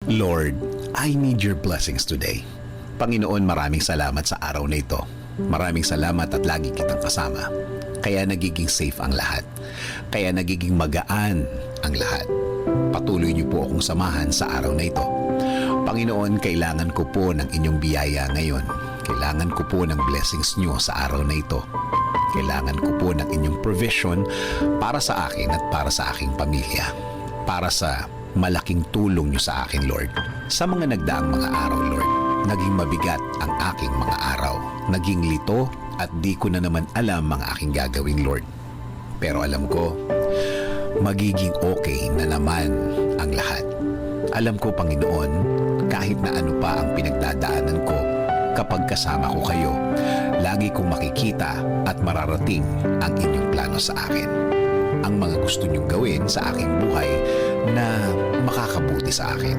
Lord, I need your blessings today. Panginoon, maraming salamat sa araw na ito. Maraming salamat at lagi kitang kasama. Kaya nagiging safe ang lahat. Kaya nagiging magaan ang lahat. Patuloy niyo po akong samahan sa araw na ito. Panginoon, kailangan ko po ng inyong biyaya ngayon. Kailangan ko po ng blessings niyo sa araw na ito. Kailangan ko po ng inyong provision para sa akin at para sa aking pamilya. Para sa malaking tulong niyo sa akin, Lord. Sa mga nagdaang mga araw, Lord, naging mabigat ang aking mga araw. Naging lito at di ko na naman alam ang aking gagawin, Lord. Pero alam ko, magiging okay na naman ang lahat. Alam ko, Panginoon, kahit na ano pa ang pinagdadaanan ko, kapag kasama ko kayo, lagi kong makikita at mararating ang inyong plano sa akin. Ang mga gusto niyong gawin sa aking buhay na makakabuti sa akin.